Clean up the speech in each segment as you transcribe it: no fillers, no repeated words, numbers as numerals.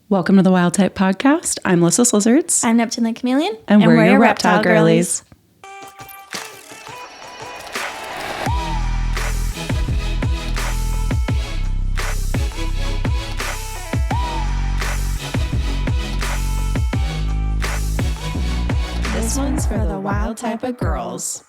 Welcome to the Wild Type Podcast. I'm Lyssa Lizards. I'm Neptune the Chameleon. And we're your reptile girlies. This one's for the wild type of girls.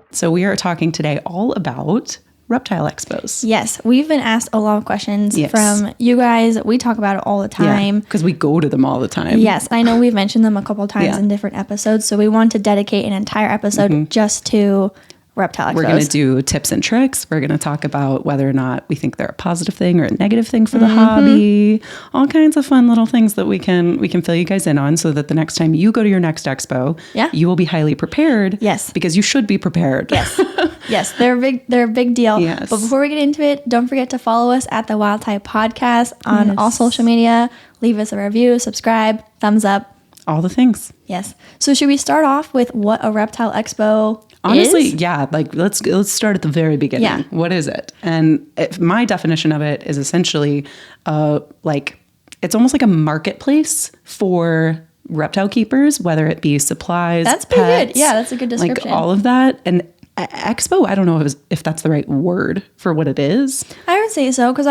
So we are talking today all about reptile expos. Yes, we've been asked a lot of questions from you guys. We talk about it all the time. Because we go to them all the time. Yes, I know we've mentioned them a couple of times in different episodes. So we want to dedicate an entire episode just to reptile expos. We're going to do tips and tricks. We're going to talk about whether or not we think they're a positive thing or a negative thing for the hobby. All kinds of fun little things that we can fill you guys in on so that the next time you go to your next expo, you will be highly prepared. Yes. Because you should be prepared. Yes. Yes, they're a big deal. Yes. But before we get into it, don't forget to follow us at the Wild Type Podcast on all social media. Leave us a review, subscribe, thumbs up. All the things. Yes. So should we start off with what a reptile expo Honestly, is? let's start at the very beginning. Yeah. What is it? And my definition of it is essentially it's almost like a marketplace for reptile keepers, whether it be supplies, That's pretty pets, good. Yeah, that's a good description. Like all of that. And expo, I don't know if that's the right word for what it is. I would say so because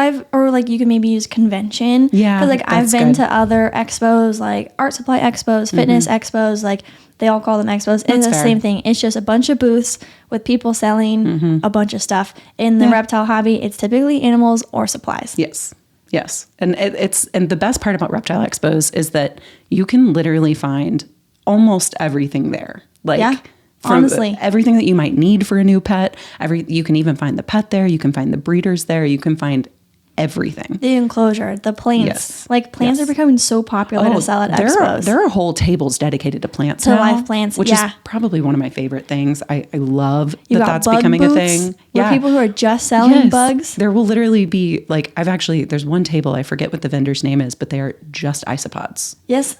you can maybe use convention. Yeah, because I've been to other expos like art supply expos, fitness expos, like they all call them expos. It's the same thing. It's just a bunch of booths with people selling a bunch of stuff. In the reptile hobby, it's typically animals or supplies. Yes. And and the best part about reptile expos is that you can literally find almost everything there. Honestly, everything that you might need for a new pet. You can even find the pet there. You can find the breeders there. You can find everything. The enclosure, the plants. Plants are becoming so popular to sell at expos. There are whole tables dedicated to plants to now, live plants, which is probably one of my favorite things. I love that's becoming a thing. Yeah, people who are just selling bugs. There will literally be there's one table, I forget what the vendor's name is, but they are just isopods. Yes.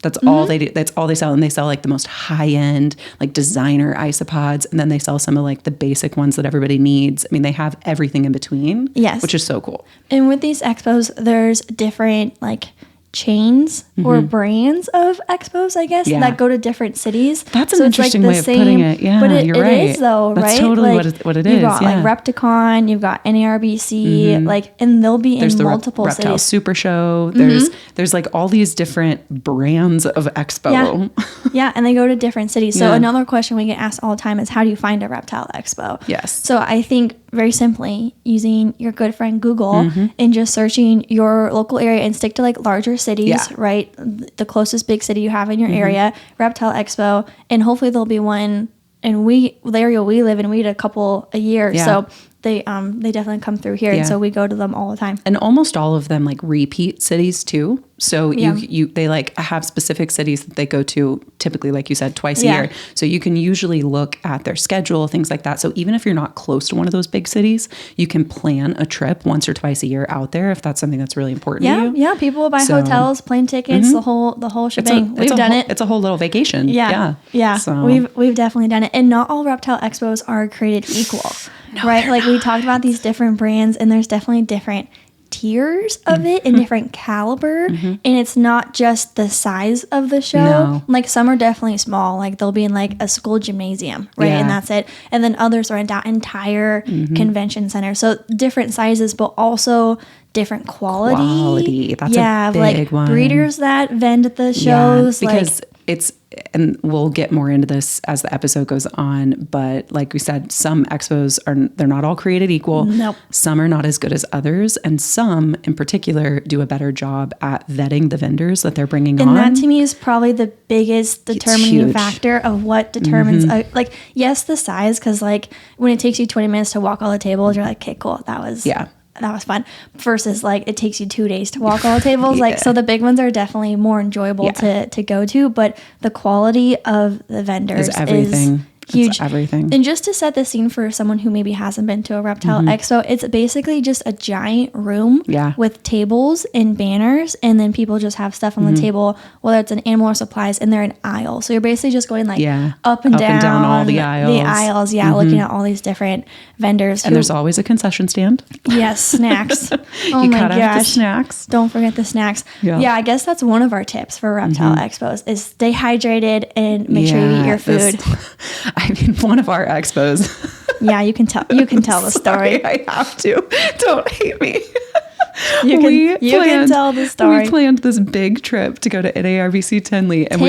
That's all they do. That's all they sell. And they sell like the most high end, like designer isopods. And then they sell some of like the basic ones that everybody needs. I mean, they have everything in between. Yes. Which is so cool. And with these expos, there's different chains or brands of expos, I guess, that go to different cities. That's an interesting way of putting it. Yeah, but you're right. It is though, That's right? totally what it is. You've got Repticon, you've got NARBC, and they'll be in multiple cities. There's the Reptile Super Show. There's like all these different brands of expo. Yeah, and they go to different cities. So another question we get asked all the time is, how do you find a reptile expo? Yes. So I think very simply using your good friend Google and just searching your local area and stick to larger cities, right? The closest big city you have in your area, reptile expo, and hopefully there'll be one. And the area we live in, we get a couple a year. Yeah. So they definitely come through here. And so we go to them all the time. And almost all of them repeat cities too. So they have specific cities that they go to typically, like you said, twice a year. So you can usually look at their schedule, things like that. So even if you're not close to one of those big cities, you can plan a trip once or twice a year out there if that's something that's really important to you. Yeah, people will buy hotels, plane tickets, the whole shebang. We've done it. It's a whole little vacation. Yeah. So. We've definitely done it. And not all reptile expos are created equal. No, right? We talked about these different brands, and there's definitely different tiers of it and different caliber, and it's not just the size of the show. Some are definitely small, they'll be in a school gymnasium, right? And that's it. And then others are in that entire convention center, so different sizes but also different quality. That's a big one. Breeders that vend at the shows, because and we'll get more into this as the episode goes on, but like we said, some expos they're not all created equal. Nope. Some are not as good as others, and some in particular do a better job at vetting the vendors that they're bringing on. And that to me is probably the biggest determining factor of what determines yes, the size, because when it takes you 20 minutes to walk all the tables, you're okay, cool, that was fun, versus it takes you 2 days to walk all the tables. So the big ones are definitely more enjoyable to go to, but the quality of the vendors Huge. It's everything. And just to set the scene for someone who maybe hasn't been to a reptile expo, it's basically just a giant room with tables and banners, and then people just have stuff on the table, whether it's an animal or supplies, and they're in aisles. So you're basically just going like up and down all the aisles. Looking at all these different vendors. And there's always a concession stand. Yes, snacks. Oh you my gotta have the gosh. Snacks. Don't forget the snacks. Yeah, I guess that's one of our tips for reptile expos is stay hydrated and make sure you eat your food. I mean, one of our expos. Yeah, you can tell the story. I have to. Don't hate me. You can tell the story. We planned this big trip to go to NARBC Tinley, and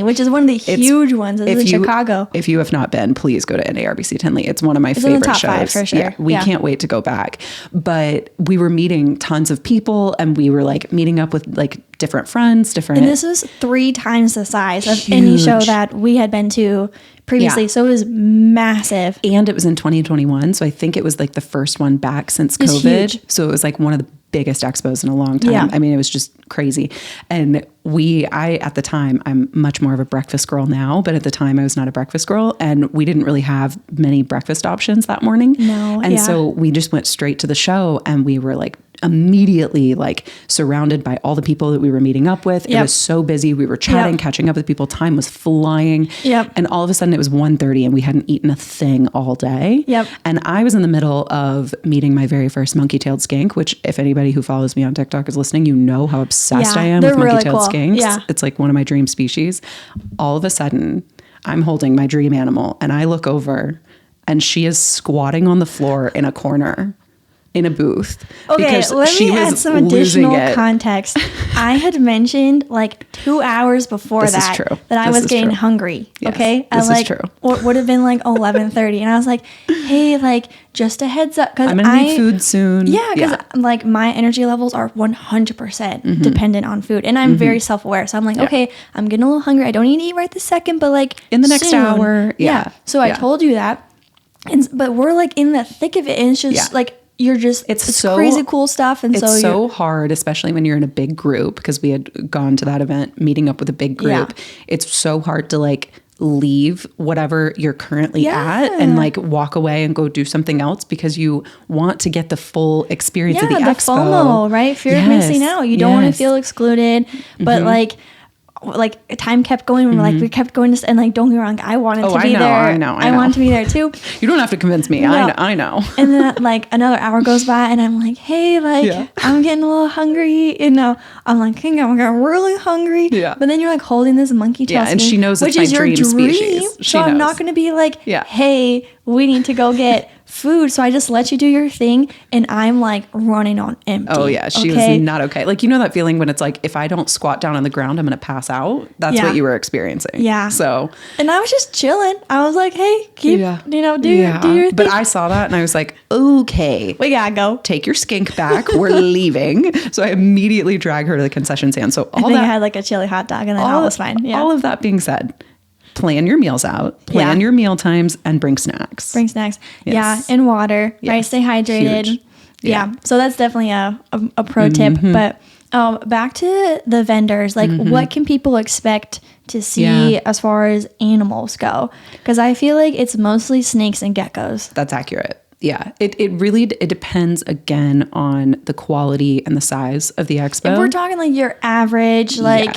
which is one of the huge ones. It's in Chicago. If you have not been, please go to NARBC Tinley. It's one of my favorite in the top shows. 5 for sure. Yeah, we can't wait to go back. But we were meeting tons of people, and we were like meeting up with like different friends, And this was 3 times the size of any show that we had been to previously. Yeah. So it was massive. And it was in 2021. So I think it was like the first one back since COVID. Huge. So it was like one of the biggest expos in a long time. Yeah. I mean, it was just crazy. And I at the time, I'm much more of a breakfast girl now, but at the time I was not a breakfast girl, and we didn't really have many breakfast options that morning. No. And so we just went straight to the show, and we were like immediately like surrounded by all the people that we were meeting up with. It was so busy. We were chatting, catching up with people. Time was flying. And all of a sudden it was 1:30 and we hadn't eaten a thing all day. And I was in the middle of meeting my very first monkey-tailed skink, which if anybody who follows me on TikTok is listening, you know how obsessed I am with monkey-tailed skinks. It's like one of my dream species. All of a sudden I'm holding my dream animal, and I look over and she is squatting on the floor in a corner in a booth. Okay, let me add some additional context. I had mentioned like 2 hours before that I was getting hungry. Yes, okay, this is true. What would have been like 11:30, and I was like, "Hey, like just a heads up, because I'm gonna need food soon." Yeah, because like my energy levels are 100% dependent on food, and I'm very self-aware. So I'm like, okay, I'm getting a little hungry. I don't need to eat right this second, but like in the next hour. Yeah. So I told you that, but we're like in the thick of it, and it's just like. It's so crazy cool stuff. And it's so hard, especially when you're in a big group, because we had gone to that event, meeting up with a big group. It's so hard to like leave whatever you're currently at and like walk away and go do something else, because you want to get the full experience of the expo. FOMO, right? Fear of missing out. You don't want to feel excluded, but like time kept going. We kept going to, and like, don't get me wrong, I wanted to be there. I know. I wanted to be there too. You don't have to convince me. No. I know. And then like another hour goes by, and I'm like, hey, like I'm getting a little hungry. You know, I'm like, I'm getting really hungry. Yeah. But then you're like holding this monkey tail, and she knows it's my dream species. So I'm not going to be like, hey, we need to go get food. So I just let you do your thing, and I'm like running on empty. Oh yeah, she was not okay. Like, you know that feeling when it's like, if I don't squat down on the ground, I'm gonna pass out. That's what you were experiencing. Yeah. So, and I was just chilling. I was like, hey, keep do your thing. But I saw that and I was like, okay, we gotta go. Take your skink back. We're leaving. So I immediately drag her to the concession stand. So I had like a chili hot dog, and then all was fine. Yeah. All of that being said, plan your meals out, plan your meal times, and bring snacks. Yes. Yeah, and water, right? Stay hydrated. Huge. Yeah. So that's definitely a pro tip. But back to the vendors, like what can people expect to see as far as animals go? Because I feel like it's mostly snakes and geckos. That's accurate. Yeah, it really depends again on the quality and the size of the expo. If we're talking like your average, like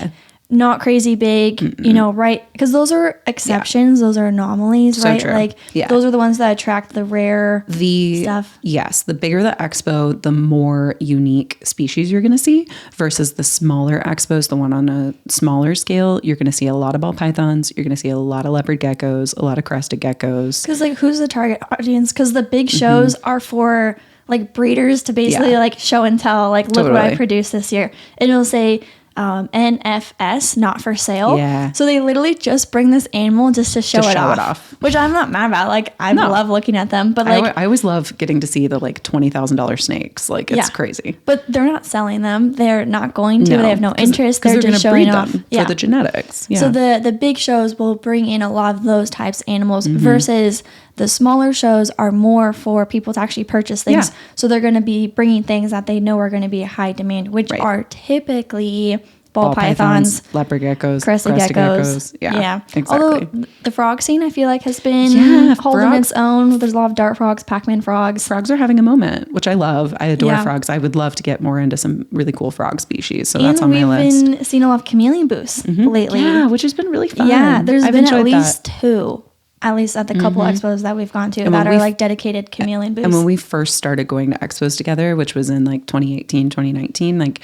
not crazy big, you know, right? Because those are exceptions. Those are anomalies, right? True. Like those are the ones that attract the rare stuff. Yes. The bigger the expo, the more unique species you're going to see, versus the smaller expos, the one on a smaller scale. You're going to see a lot of ball pythons. You're going to see a lot of leopard geckos, a lot of crested geckos. Because like, who's the target audience? Because the big shows are for like breeders to basically like show and tell, like, look what I produced this year. And it'll say NFS, not for sale. Yeah. So they literally just bring this animal just to show it off. Which I'm not mad about. Like, I love looking at them. But like, I always love getting to see the like $20,000 snakes. Like, it's crazy. But they're not selling them. They're not going to. They have no interest. They're just showing off for the genetics. Yeah. So the big shows will bring in a lot of those types of animals versus the smaller shows are more for people to actually purchase things. Yeah. So they're going to be bringing things that they know are going to be a high demand, which are typically ball pythons, leopard geckos, crested geckos. Yeah, exactly. Although the frog scene, I feel like, has been holding its own. There's a lot of dart frogs, Pac-Man frogs. Frogs are having a moment, which I love. I adore frogs. I would love to get more into some really cool frog species. So that's on my list. And we've been seeing a lot of chameleon booths lately. Yeah, which has been really fun. Yeah, there's been at least two. At least at the couple expos that we've gone to that are like dedicated chameleon booths. And when we first started going to expos together, which was in like 2018, 2019, like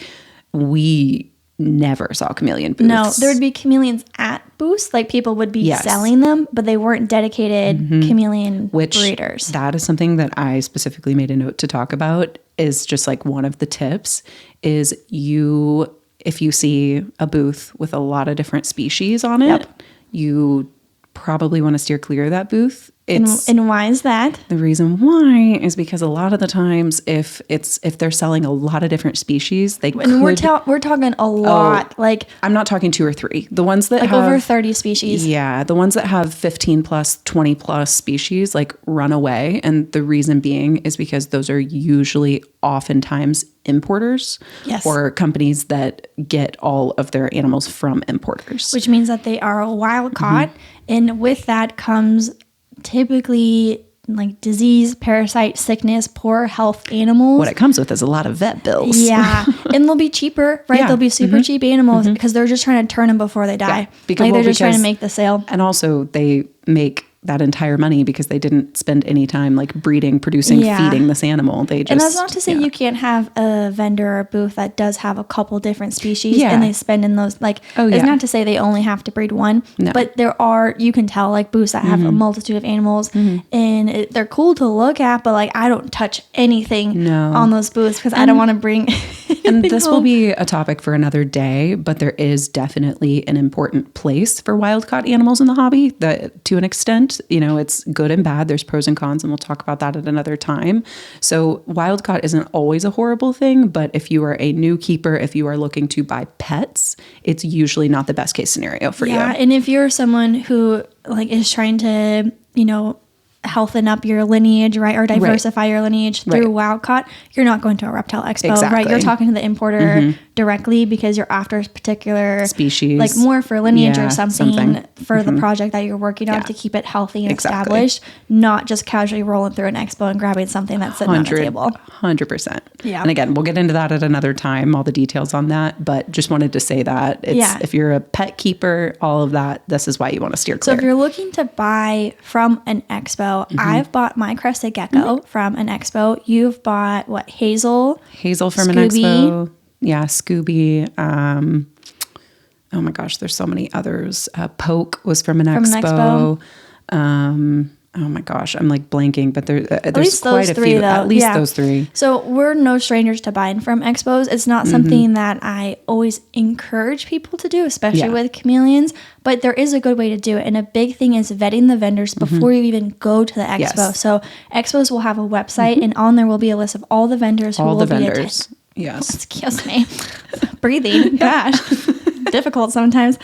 we never saw chameleon booths. No, there would be chameleons at booths. Like people would be selling them, but they weren't dedicated chameleon breeders. That is something that I specifically made a note to talk about, is just like one of the tips is if you see a booth with a lot of different species on it, you probably want to steer clear of that booth. And why is that? The reason why is because a lot of the times, if they're selling a lot of different species, we're talking a lot. Like, I'm not talking 2 or 3. The ones that like have over 30 species. Yeah, the ones that have 15 plus, 20 plus species, like, run away. And the reason being is because those are usually oftentimes importers or companies that get all of their animals from importers, which means that they are wild caught, and with that comes typically like disease, parasite, sickness, poor health animals. What it comes with is a lot of vet bills. Yeah. And they'll be cheaper, right? Yeah. They'll be super cheap animals because they're just trying to turn them before they die. Yeah. They're just trying to make the sale. And also they make that entire money because they didn't spend any time like breeding, producing, feeding this animal. They just, and that's not to say you can't have a vendor or a booth that does have a couple different species and they spend in those, like, it's not to say they only have to breed one, but there are, you can tell, like, booths that have a multitude of animals and they're cool to look at, but like I don't touch anything on those booths because I don't want to bring and this will be a topic for another day, but there is definitely an important place for wild caught animals in the hobby, that to an extent, you know, it's good and bad. There's pros and cons, and we'll talk about that at another time. So wild caught isn't always a horrible thing, but if you are a new keeper, if you are looking to buy pets, it's usually not the best case scenario for you. Yeah, and if you're someone who like is trying to, you know, healthen up your lineage, right, or diversify your lineage through wild caught, you're not going to a reptile expo, right? You're talking to the importer directly because you're after a particular species, like more for lineage or something for the project that you're working on to keep it healthy and established, not just casually rolling through an expo and grabbing something that's sitting on the table. 100%. Yeah. And again, we'll get into that at another time, all the details on that, but just wanted to say that if you're a pet keeper, all of that, this is why you want to steer clear. So if you're looking to buy from an expo, I've bought my crested gecko from an expo. You've bought what? Hazel from Scooby. An expo. Yeah, Scooby. Oh my gosh, there's so many others. Poke was from an expo. Oh my gosh, I'm like blanking, but there's quite a few. Though. At least those 3. So we're no strangers to buying from expos. It's not something that I always encourage people to do, especially with chameleons, but there is a good way to do it. And a big thing is vetting the vendors before you even go to the expo. Yes. So expos will have a website and on there will be a list of all the vendors who will be attending. Yes. Excuse me. Breathing. Gosh. Difficult sometimes.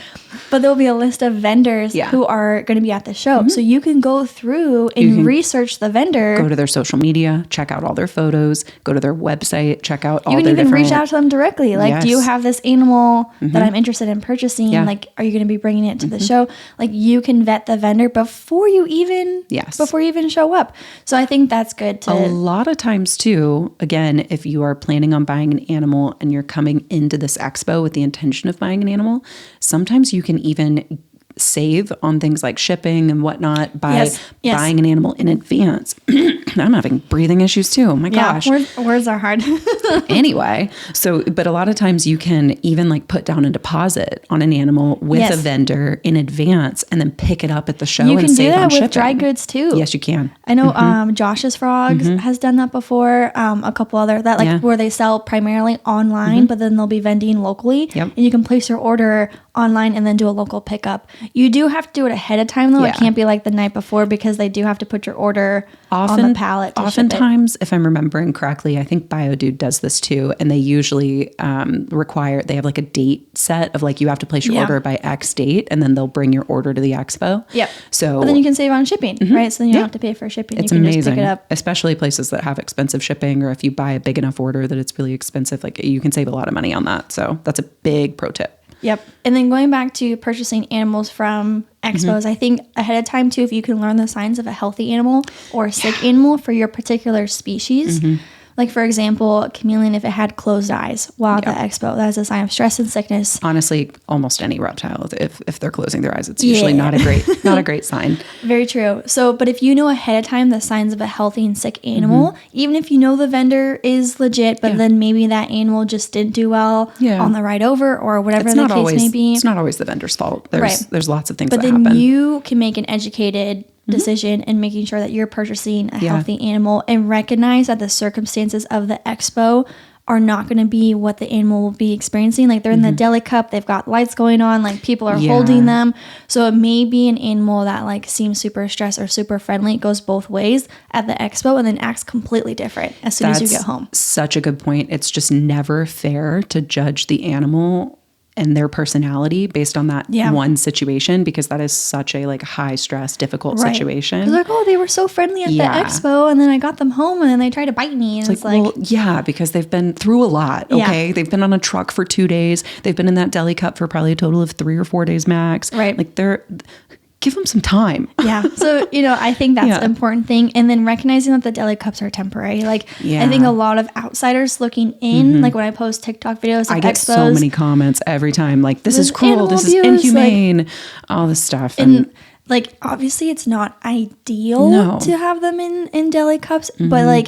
But there'll be a list of vendors who are going to be at the show. So you can go through and research the vendor. Go to their social media, check out all their photos, go to their website, check out all their different... You can even reach out to them directly. Like, do you have this animal that I'm interested in purchasing? Like, are you going to be bringing it to the show? Like, you can vet the vendor before you even show up. So I think that's good to... A lot of times too, again, if you are planning on buying an animal and you're coming into this expo with the intention of buying an animal, sometimes you can even save on things like shipping and whatnot by buying an animal in advance. I'm having breathing issues too. Oh my gosh. Words are hard. Anyway, but a lot of times you can even like put down a deposit on an animal with a vendor in advance and then pick it up at the show and save on shipping. You can do that with dry goods too. Yes, you can. I know Josh's Frogs has done that before. A couple other where they sell primarily online, but then they'll be vending locally. Yep. And you can place your order online and then do a local pickup. You do have to do it ahead of time though. Yeah. It can't be like the night before because they do have to put your order on the pallet. Oftentimes, if I'm remembering correctly, I think BioDude does this too. And they usually they have like a date set of like you have to place your order by X date and then they'll bring your order to the expo. Yep. So, but then you can save on shipping, right? So then you don't have to pay for shipping. It's you can amazing, just pick it up. Especially places that have expensive shipping, or if you buy a big enough order that it's really expensive, like you can save a lot of money on that. So that's a big pro tip. Yep. And then going back to purchasing animals from expos, I think ahead of time too, if you can learn the signs of a healthy animal or a sick animal for your particular species. Like, for example, a chameleon, if it had closed eyes while at the expo, that is a sign of stress and sickness. Honestly, almost any reptile, if they're closing their eyes, it's usually not a great sign. Very true. So, but if you know ahead of time the signs of a healthy and sick animal, even if you know the vendor is legit, but then maybe that animal just didn't do well on the ride over or whatever the case may be. It's not always the vendor's fault. There's lots of things that happen. But then you can make an educated decision and making sure that you're purchasing a healthy animal and recognize that the circumstances of the expo are not going to be what the animal will be experiencing. Like they're in the deli cup, they've got lights going on, like people are holding them. So it may be an animal that like seems super stressed or super friendly. It goes both ways at the expo and then acts completely different as soon as you get home. Such a good point. It's just never fair to judge the animal and their personality based on that one situation, because that is such a like high stress, difficult situation. It's like, oh, they were so friendly at the expo and then I got them home and then they tried to bite me. And it's like well, yeah, because they've been through a lot. Okay. They've been on a truck for 2 days. They've been in that deli cup for probably a total of 3 or 4 days max. Right. Like give them some time. Yeah. So, I think that's an important thing. And then recognizing that the deli cups are temporary. Like, I think a lot of outsiders looking in, like when I post TikTok videos, I get expos, so many comments every time. Like, this is cruel. This is inhumane. All this stuff. And like, obviously it's not ideal to have them in deli cups, but like,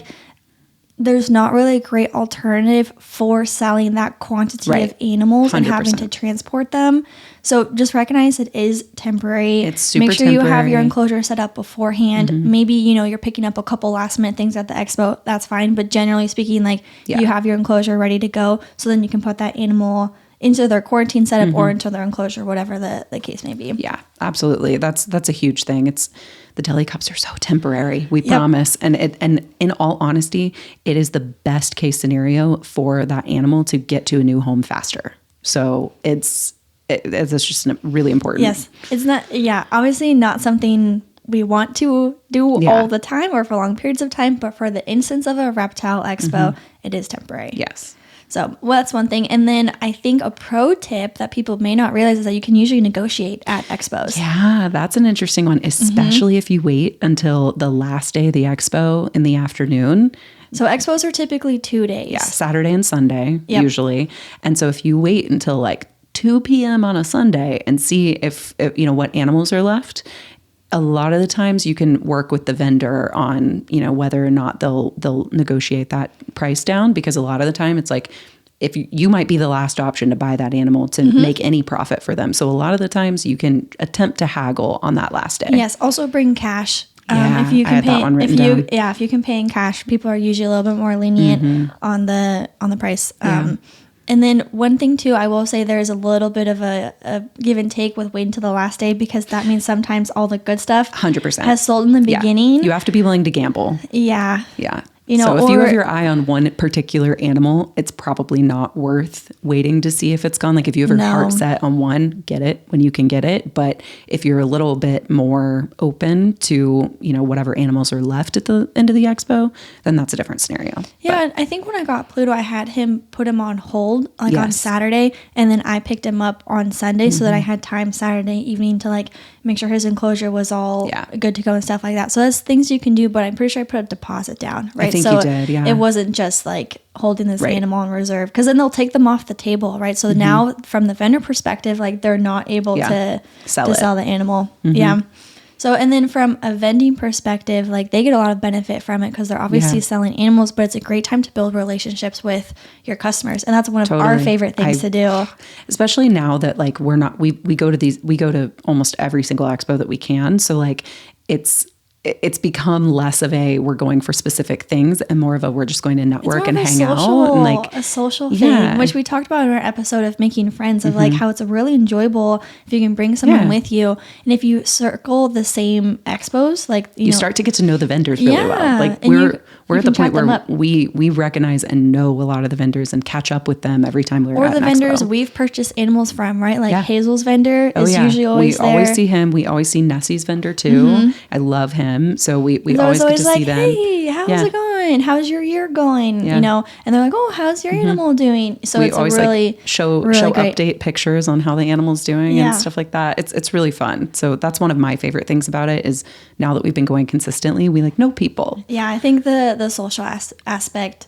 there's not really a great alternative for selling that quantity of animals 100%. And having to transport them. So just recognize it is temporary. It's super Make sure temporary. you have your enclosure set up beforehand. Maybe, you're picking up a couple last minute things at the expo. That's fine. But generally speaking, like you have your enclosure ready to go. So then you can put that animal into their quarantine setup or into their enclosure, whatever the case may be. Yeah, absolutely. That's a huge thing. The deli cups are so temporary, we promise. And in all honesty, it is the best case scenario for that animal to get to a new home faster. So it's just really important. Yes. It's not, obviously not something we want to do all the time or for long periods of time, but for the instance of a reptile expo, it is temporary. Yes. So that's one thing. And then I think a pro tip that people may not realize is that you can usually negotiate at expos. Yeah, that's an interesting one, especially if you wait until the last day of the expo in the afternoon. So expos are typically 2 days. Yeah, Saturday and Sunday usually. And so if you wait until like 2 p.m. on a Sunday and see if what animals are left, a lot of the times you can work with the vendor on, whether or not they'll negotiate that price down, because a lot of the time it's like, if you might be the last option to buy that animal to make any profit for them. So a lot of the times you can attempt to haggle on that last day. Yes. Also bring cash. If you can if you can pay in cash, people are usually a little bit more lenient on the price. And then one thing too, I will say there's a little bit of a give and take with waiting to the last day, because that means sometimes all the good stuff 100% has sold in the beginning. You have to be willing to gamble. Yeah. Yeah. So if you have your eye on one particular animal, it's probably not worth waiting to see if it's gone. Like if you have your heart set on one, get it when you can get it. But if you're a little bit more open to, whatever animals are left at the end of the expo, then that's a different scenario. Yeah. But I think when I got Pluto, I had him put him on hold on Saturday, and then I picked him up on Sunday so that I had time Saturday evening to like make sure his enclosure was all good to go and stuff like that. So that's things you can do, but I'm pretty sure I put a deposit down, right? I think you did, yeah. It wasn't just like holding this animal in reserve, because then they'll take them off the table, right? So now from the vendor perspective, like they're not able to sell the animal. Yeah. So, and then from a vending perspective, like they get a lot of benefit from it because they're obviously selling animals, but it's a great time to build relationships with your customers. And that's one of our favorite things to do. Especially now that like we go to almost every single expo that we can. So like it's it's become less of a we're going for specific things and more of a we're just going to network and hang out and like a social thing, which we talked about in our episode of making friends, of like how it's really enjoyable if you can bring someone with you, and if you circle the same expos, like you start to get to know the vendors really well. Like we're at the point where we recognize and know a lot of the vendors and catch up with them every time we're at an expo. Or the vendors we've purchased animals from, right? Like Hazel's vendor is usually always there. We always see him. We always see Nessie's vendor too. I love him. So we always get to see them. Hey, how's it going? How's your year going? You know, and they're like, oh, how's your animal doing? So we always really show update pictures on how the animal's doing and stuff like that. It's really fun. So that's one of my favorite things about it is now that we've been going consistently, we like know people. Yeah, I think the social aspect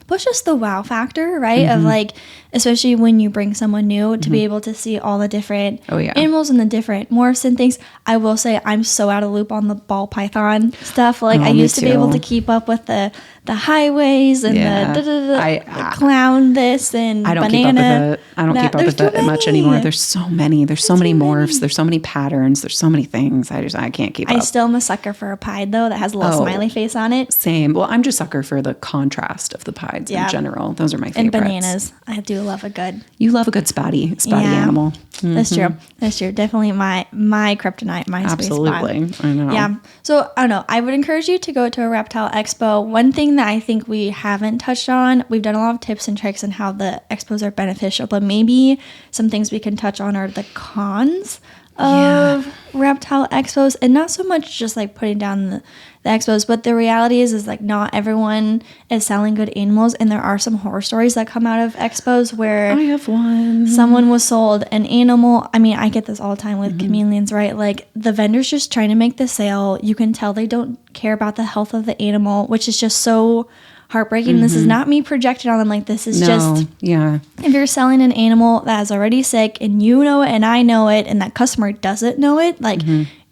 pushes the wow factor, right? Of like, especially when you bring someone new to be able to see all the different animals and the different morphs and things. I will say I'm so out of loop on the ball python stuff. Like I used to be able to keep up with the highways and the clown this and I don't banana. I don't keep up with it much anymore. There's so many. There's so many morphs. There's so many patterns. There's so many things. I can't keep up. I still am a sucker for a pied though that has a little smiley face on it. Same. Well, I'm just a sucker for the contrast of the pieds in general. Those are my favorites. And bananas. I do love a good. You love a good spotty animal. That's true. That's true. Definitely my kryptonite, my space spot. Absolutely. I know. Yeah. So I don't know. I would encourage you to go to a reptile expo. One thing that I think we haven't touched on, we've done a lot of tips and tricks on how the expos are beneficial, but maybe some things we can touch on are the cons of reptile expos, and not so much just like putting down the expos, but the reality is like not everyone is selling good animals, and there are some horror stories that come out of expos where I have one. Someone was sold an animal. I mean, I get this all the time with chameleons, right? Like the vendor's just trying to make the sale. You can tell they don't care about the health of the animal, which is just so heartbreaking. This is not me projecting on them. Like this is if you're selling an animal that is already sick and you know it and I know it and that customer doesn't know it, like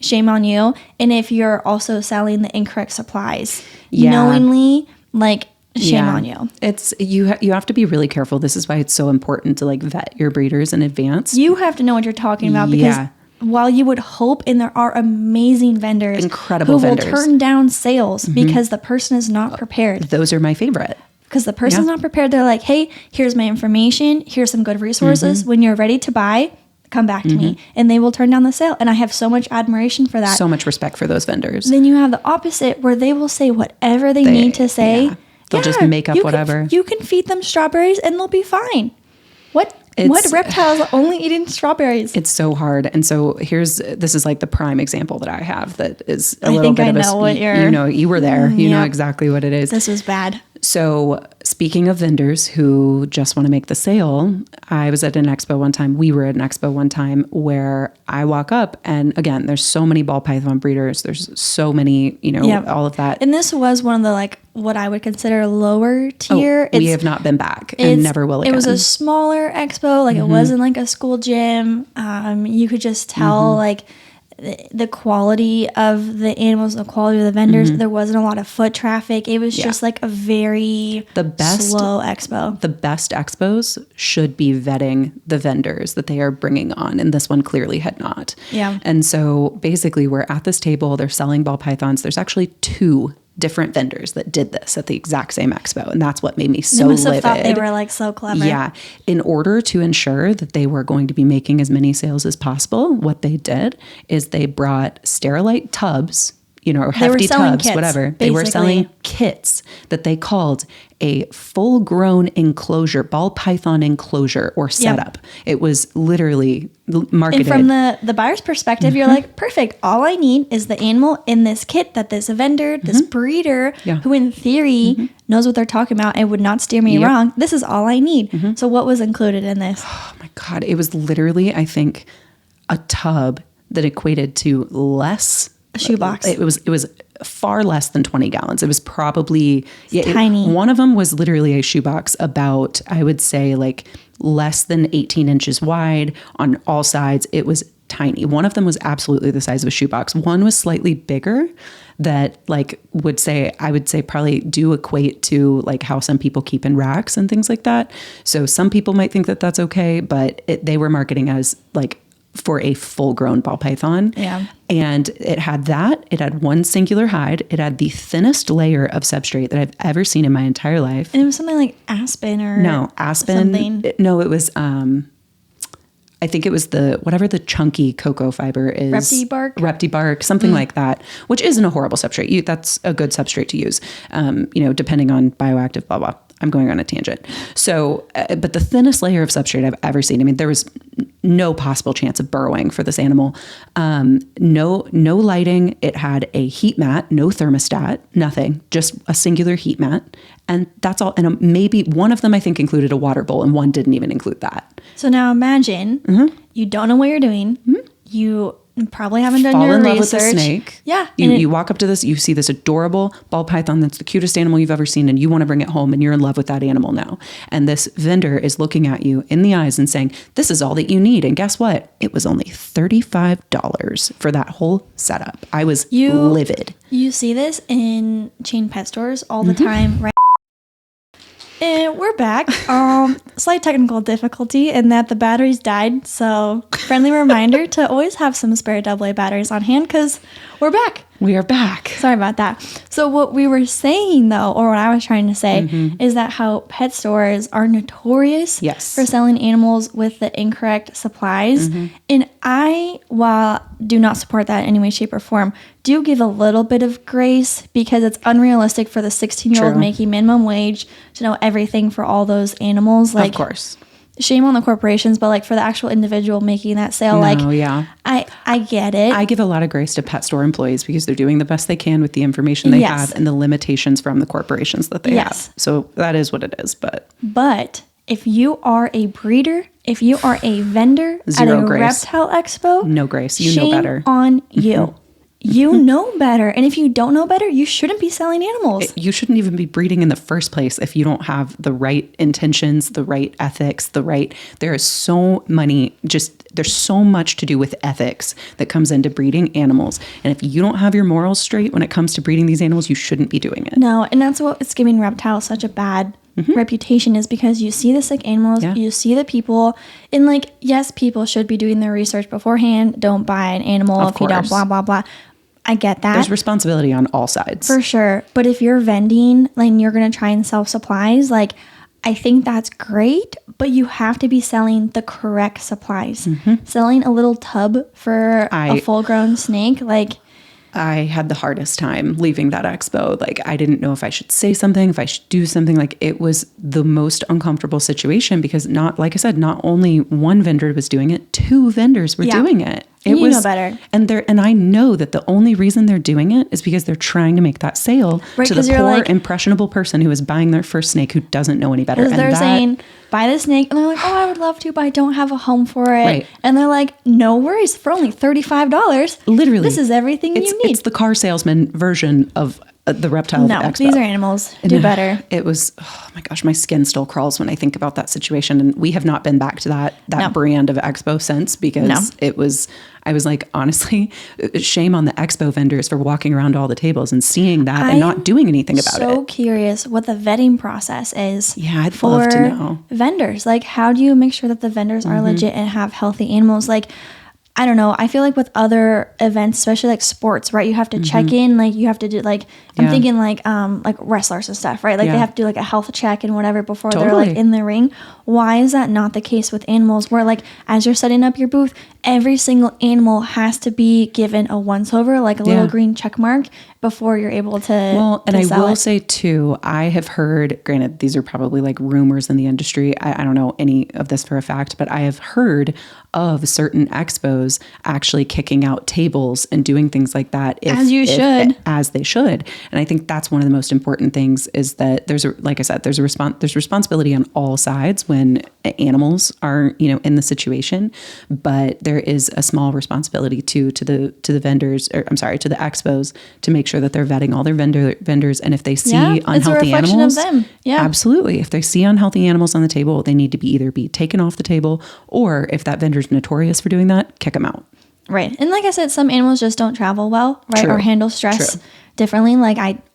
shame on you. And if you're also selling the incorrect supplies knowingly, like shame on you. It's you have to be really careful. This is why it's so important to like vet your breeders in advance. You have to know what you're talking about because while you would hope, and there are amazing vendors, incredible vendors will turn down sales because the person is not prepared. Those are my favorite. Because the person's not prepared. They're like, hey, here's my information. Here's some good resources. When you're ready to buy, come back to me. And they will turn down the sale. And I have so much admiration for that. So much respect for those vendors. Then you have the opposite where they will say whatever they need to say. Yeah. They'll just make up whatever. You can feed them strawberries and they'll be fine. What reptiles only eating strawberries? It's so hard. And so this is like the prime example that I have that is a little bit of a, you were there. You know exactly what it is. This was bad. So speaking of vendors who just want to make the sale, I was at an expo one time. We were at an expo one time where I walk up and again, there's so many ball python breeders. There's so many, all of that. And this was one of the like what I would consider lower tier. We have not been back and never will again. It was a smaller expo. Like it wasn't like a school gym. You could just tell like the quality of the animals, the quality of the vendors. There wasn't a lot of foot traffic. It was just like a very slow expo. The best expos should be vetting the vendors that they are bringing on. And this one clearly had not. Yeah. And so basically we're at this table. They're selling ball pythons. There's actually 2 different vendors that did this at the exact same expo. And that's what made me so livid. They must have thought they were like so clever. Yeah. In order to ensure that they were going to be making as many sales as possible, what they did is they brought Sterilite tubs, or hefty tubs, kits, whatever. Basically. They were selling kits that they called a full-grown enclosure, ball python enclosure or setup. It was literally marketed. And from the buyer's perspective, you're like, perfect. All I need is the animal in this kit that this vendor, this breeder, who in theory knows what they're talking about and would not steer me wrong. This is all I need. So what was included in this? Oh my God. It was literally, I think, a tub that equated to less. A shoebox. It was far less than 20 gallons. It was probably tiny. One of them was literally a shoebox about, I would say, like less than 18 inches wide on all sides. It was tiny. One of them was absolutely the size of a shoebox. One was slightly bigger that I would say probably do equate to like how some people keep in racks and things like that. So some people might think that that's okay, but they were marketing as like for a full-grown ball python. Yeah. And it had one singular hide. It had the thinnest layer of substrate that I've ever seen in my entire life. And it was something like aspen or something. No, it was, I think it was whatever the chunky cocoa fiber is. Repti bark, something like that, which isn't a horrible substrate. That's a good substrate to use, depending on bioactive, blah, blah. I'm going on a tangent. So, but the thinnest layer of substrate I've ever seen. I mean, there was no possible chance of burrowing for this animal. No lighting. It had a heat mat, no thermostat, nothing, just a singular heat mat. And that's all. And maybe one of them, I think, included a water bowl, and one didn't even include that. So now imagine you don't know what you're doing. You probably haven't done your research. Fall in love with the snake. Yeah. You walk up to this, you see this adorable ball python that's the cutest animal you've ever seen, and you want to bring it home, and you're in love with that animal now. And this vendor is looking at you in the eyes and saying, this is all that you need. And guess what? It was only $35 for that whole setup. I was livid. You see this in chain pet stores all the time, right? And we're back. Slight technical difficulty in that the batteries died. So friendly reminder to always have some spare AA batteries on hand because we're back. We are back. Sorry about that. So what we were saying though, or what I was trying to say is that how pet stores are notorious for selling animals with the incorrect supplies. And I, while do not support that in any way, shape, or form, do give a little bit of grace because it's unrealistic for the 16-year-old making minimum wage to know everything for all those animals. Like, of course. Shame on the corporations, but like for the actual individual making that sale, I get it. I give a lot of grace to pet store employees because they're doing the best they can with the information they have and the limitations from the corporations that they have. So that is what it is. But if you are a breeder, if you are a vendor at a reptile expo, no grace. You know better. On you. You know better. And if you don't know better, you shouldn't be selling animals. You shouldn't even be breeding in the first place if you don't have the right intentions, the right ethics, there is so there's so much to do with ethics that comes into breeding animals. And if you don't have your morals straight when it comes to breeding these animals, you shouldn't be doing it. No, and that's what it's giving reptiles such a bad reputation is because you see the sick animals, you see the people, and yes, people should be doing their research beforehand. Don't buy an animal if you don't blah, blah, blah. I get that. There's responsibility on all sides. For sure. But if you're vending and you're going to try and sell supplies, I think that's great, but you have to be selling the correct supplies. Selling a little tub for a full-grown snake, I had the hardest time leaving that expo. I didn't know if I should say something, if I should do something. It was the most uncomfortable situation because not only one vendor was doing it, two vendors were doing it. You know better. And I know that the only reason they're doing it is because they're trying to make that sale to the poor, impressionable person who is buying their first snake who doesn't know any better. Because they're saying, buy the snake. And they're like, oh, I would love to, but I don't have a home for it. Right. And they're like, no worries. For only $35. Literally. This is everything you need. It's the car salesman version of the reptile expo. These are animals. Do better. It was, oh my gosh, my skin still crawls when I think about that situation. And we have not been back to that brand of expo since because I was like, honestly, shame on the expo vendors for walking around all the tables and seeing that and not doing anything about it. I'm so curious what the vetting process is. Yeah, I'd love to know. Vendors, how do you make sure that the vendors are legit and have healthy animals? I don't know. I feel like with other events, especially sports, right? You have to check in, you have to do I'm thinking wrestlers and stuff, right? They have to do a health check and whatever before they're in the ring. Why is that not the case with animals where as you're setting up your booth, every single animal has to be given a once over, a little green check mark before you're able to and I will say too, I have heard, granted, these are probably rumors in the industry. I don't know any of this for a fact, but I have heard of certain expos actually kicking out tables and doing things like that. As they should. And I think that's one of the most important things is that there's responsibility on all sides when animals are, in the situation, but there is a small responsibility to the vendors, to the expos to make sure that they're vetting all their vendors. And if they see unhealthy animals, of them. Absolutely. If they see unhealthy animals on the table, they need to either be taken off the table, or if that vendor's notorious for doing that, kick them out. Right. And like I said, some animals just don't travel well, right? True. Or handle stress differently.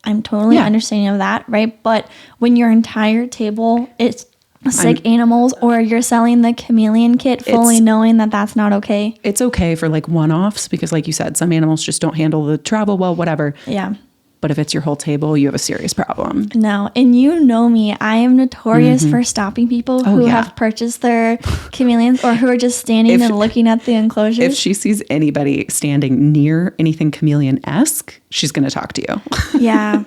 I'm totally understanding of that, right? But when your entire table is sick animals, or you're selling the chameleon kit fully knowing that that's not okay. It's okay for like one-offs because like you said, some animals just don't handle the travel well, whatever. Yeah. But if it's your whole table, you have a serious problem. No. And you know me, I am notorious for stopping people who have purchased their chameleons or who are just standing and looking at the enclosures. If she sees anybody standing near anything chameleon-esque, she's going to talk to you. Yeah.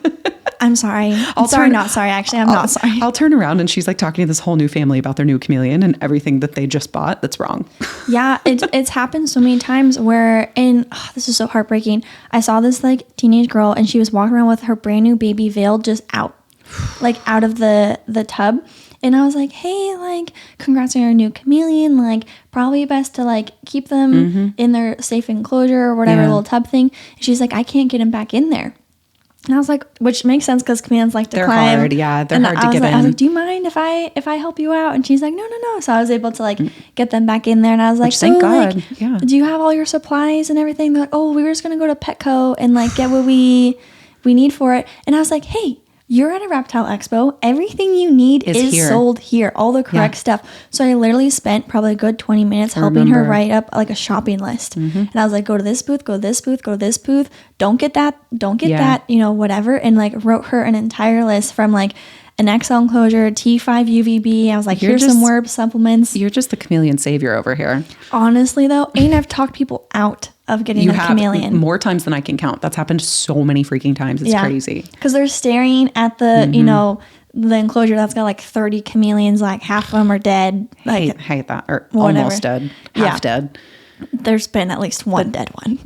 I'm sorry. I'm not sorry. Actually, I'm not sorry. I'll turn around and she's like talking to this whole new family about their new chameleon and everything that they just bought that's wrong. Yeah, it's happened so many times where, and this is so heartbreaking. I saw this like teenage girl and she was walking around with her brand new baby veil just out, like out of the tub. And I was like, hey, like, congrats on your new chameleon. Like, probably best to like keep them in their safe enclosure or whatever little tub thing. And she's like, I can't get him back in there. And I was like, which makes sense because chameleons like to climb. They're hard, yeah. They're hard to get in. I was like, do you mind if I help you out? And she's like, no. So I was able to like get them back in there. And I was like, thank God. Like, do you have all your supplies and everything? They're like, oh, we were just going to go to Petco and like get what we need for it. And I was like, hey, you're at a reptile expo. Everything you need is sold here. All the correct stuff. So I literally spent probably a good 20 minutes helping her write up like a shopping list. And I was like, go to this booth, go to this booth, go to this booth. Don't get that. Don't get that, whatever. And like wrote her an entire list from like an XL enclosure, T5 UVB. I was like, here's some herb supplements. You're just the chameleon savior over here. Honestly though, and I've talked people out of getting a chameleon more times than I can count. That's happened so many freaking times. It's crazy. Because they're staring at the, the enclosure that's got like 30 chameleons, like half of them are dead. Like, I hate that. Or whatever. Almost dead. Half dead. There's been at least one dead one.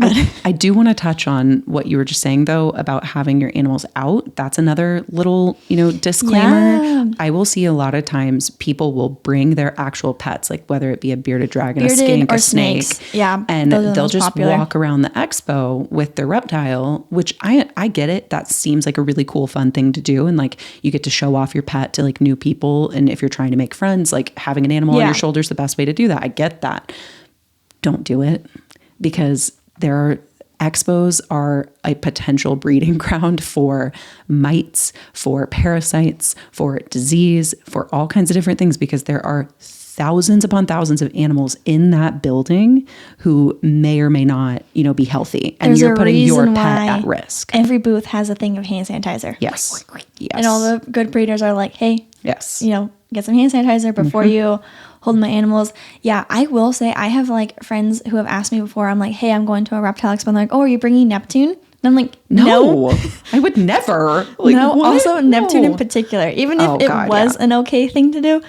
I do want to touch on what you were just saying though about having your animals out. That's another little, disclaimer. Yeah. I will see a lot of times people will bring their actual pets, like whether it be a bearded dragon, a skink, or a snake. Snakes. Yeah. And they'll just popular. walk around the expo with their reptile, which I get it. That seems like a really cool, fun thing to do. And like you get to show off your pet to like new people. And if you're trying to make friends, like having an animal on your shoulder is the best way to do that. I get that. Don't do it because expos are a potential breeding ground for mites, for parasites, for disease, for all kinds of different things because there are thousands upon thousands of animals in that building who may or may not, be healthy. And you're putting your pet at risk. Every booth has a thing of hand sanitizer. Yes. And all the good breeders are like, hey, yes, get some hand sanitizer before you hold my animals. Yeah, I will say I have like friends who have asked me before. I'm like, hey, I'm going to a reptile expo. And they're like, oh, are you bringing Neptune? And I'm like, no. I would never. Like, no, what? also Neptune in particular. Even if it was an okay thing to do,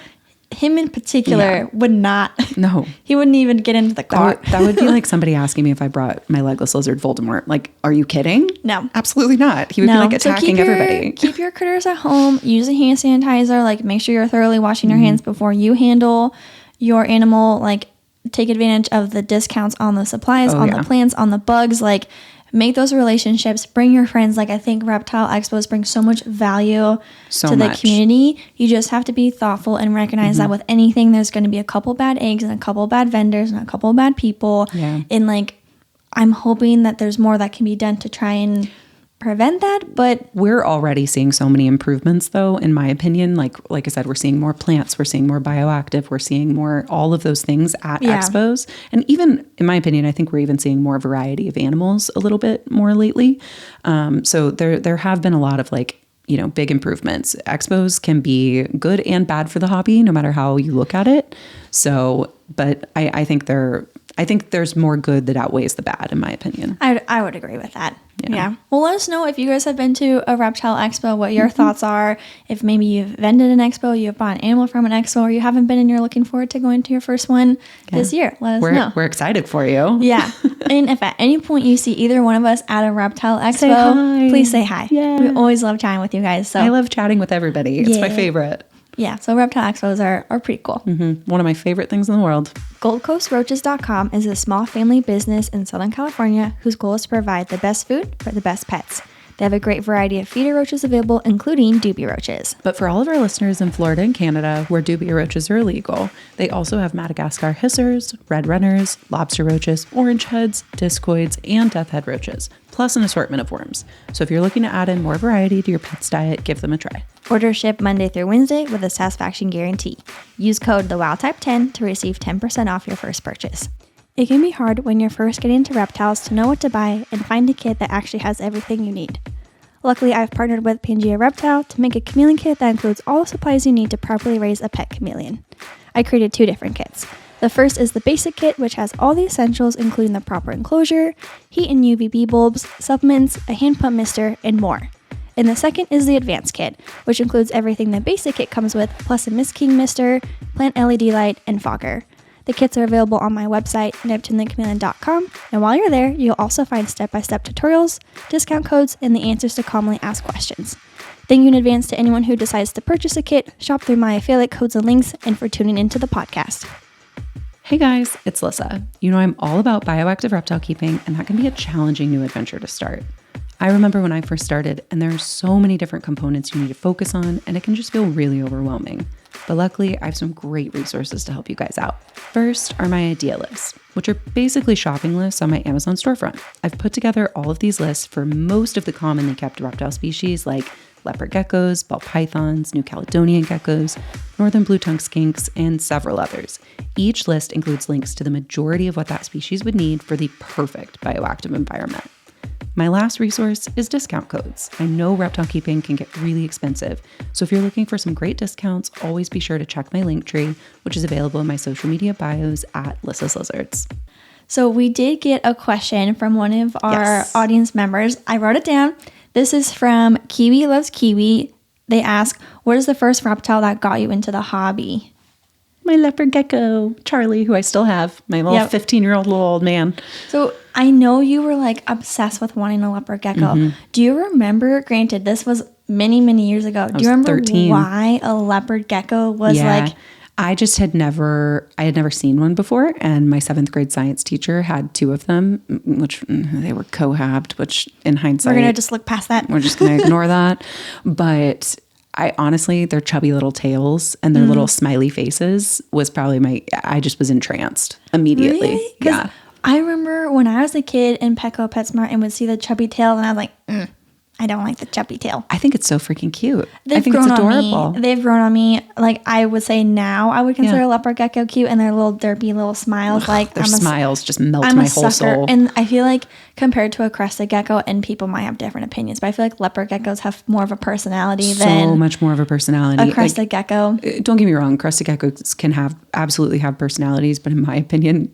him in particular would not. No. He wouldn't even get into the car. That would be like somebody asking me if I brought my legless lizard Voldemort. Like, are you kidding? No. Absolutely not. He would be like attacking everybody. Keep your critters at home. Use a hand sanitizer. Like, make sure you're thoroughly washing your hands before you handle your animal. Like, take advantage of the discounts on the supplies, the plants, on the bugs. Like, make those relationships. Bring your friends. Like, I think reptile expos bring so much value to the community. You just have to be thoughtful and recognize that with anything, there's going to be a couple bad eggs and a couple bad vendors and a couple bad people. Yeah. And like, I'm hoping that there's more that can be done to try and prevent that, but we're already seeing so many improvements though, in my opinion. Like I said, we're seeing more plants, we're seeing more bioactive, we're seeing more all of those things at expos. And even in my opinion, I think we're even seeing more variety of animals a little bit more lately. So there have been a lot of like, big improvements. Expos can be good and bad for the hobby, no matter how you look at it. So, but I think there's more good that outweighs the bad, in my opinion. I would agree with that. Yeah. Well, let us know if you guys have been to a reptile expo, what your thoughts are. If maybe you've vended an expo, you've bought an animal from an expo, or you haven't been and you're looking forward to going to your first one this year, let us know. We're excited for you. Yeah. And if at any point you see either one of us at a reptile expo, please say hi. Yeah. We always love chatting with you guys. So I love chatting with everybody. It's my favorite. Yeah, so reptile expos are pretty cool. One of my favorite things in the world. GoldCoastRoaches.com is a small family business in Southern California whose goal is to provide the best food for the best pets. They have a great variety of feeder roaches available, including dubia roaches. But for all of our listeners in Florida and Canada, where dubia roaches are illegal, they also have Madagascar hissers, red runners, lobster roaches, orange heads, discoids, and death head roaches, plus an assortment of worms. So if you're looking to add in more variety to your pet's diet, give them a try. Orders ship Monday through Wednesday with a satisfaction guarantee. Use code TheWildType10 to receive 10% off your first purchase. It can be hard when you're first getting into reptiles to know what to buy and find a kit that actually has everything you need. Luckily, I've partnered with Pangea Reptile to make a chameleon kit that includes all the supplies you need to properly raise a pet chameleon. I created 2 different kits. The first is the basic kit, which has all the essentials, including the proper enclosure, heat and UVB bulbs, supplements, a hand pump mister, and more. And the second is the advanced kit, which includes everything the basic kit comes with, plus a Miss King mister, plant LED light, and fogger. The kits are available on my website, neptunethechameleon.com, and while you're there, you'll also find step-by-step tutorials, discount codes, and the answers to commonly asked questions. Thank you in advance to anyone who decides to purchase a kit, shop through my affiliate codes and links, and for tuning into the podcast. Hey guys, it's Lyssa. You know I'm all about bioactive reptile keeping, and that can be a challenging new adventure to start. I remember when I first started, and there are so many different components you need to focus on, and it can just feel really overwhelming. But luckily, I have some great resources to help you guys out. First are my idea lists, which are basically shopping lists on my Amazon storefront. I've put together all of these lists for most of the commonly kept reptile species like leopard geckos, ball pythons, New Caledonian geckos, northern blue-tongued skinks, and several others. Each list includes links to the majority of what that species would need for the perfect bioactive environment. My last resource is discount codes. I know reptile keeping can get really expensive, so if you're looking for some great discounts, always be sure to check my link tree, which is available in my social media bios at Lyssa's Lizards. So we did get a question from one of our audience members. I wrote it down. This is from Kiwi Loves Kiwi. They ask, what is the first reptile that got you into the hobby? My leopard gecko, Charlie, who I still have, my little 15-year-old little old man. So I know you were like obsessed with wanting a leopard gecko. Mm-hmm. Do you remember, granted, this was many, many years ago. Do you remember 13. Why a leopard gecko was like... I just had never seen one before. And my 7th grade science teacher had 2 of them, which they were cohabbed, which in hindsight... We're going to just look past that. We're just going to ignore that. But... I honestly, their chubby little tails and their little smiley faces was probably I just was entranced immediately. Really? Yeah. I remember when I was a kid in Petco PetSmart and would see the chubby tail and I was like, I don't like the chubby tail. I think it's so freaking cute. I think it's adorable. They've grown on me. Like I would say now I would consider a leopard gecko cute and their little derpy little smiles. Like their smiles just melt my whole soul. And I feel like compared to a crested gecko, and people might have different opinions, but I feel like leopard geckos have more of a personality than so much more of a personality. A crested gecko. Don't get me wrong, crested geckos can absolutely have personalities, but in my opinion,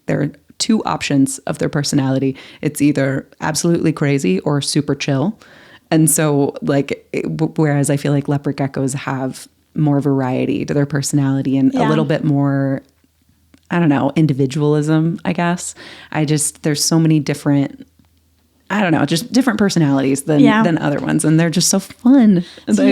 they're 2 options of their personality. It's either absolutely crazy or super chill. And so whereas I feel like leopard geckos have more variety to their personality and a little bit more, I don't know, individualism, I guess. There's so many different, I don't know, just different personalities than other ones. And they're just so fun. So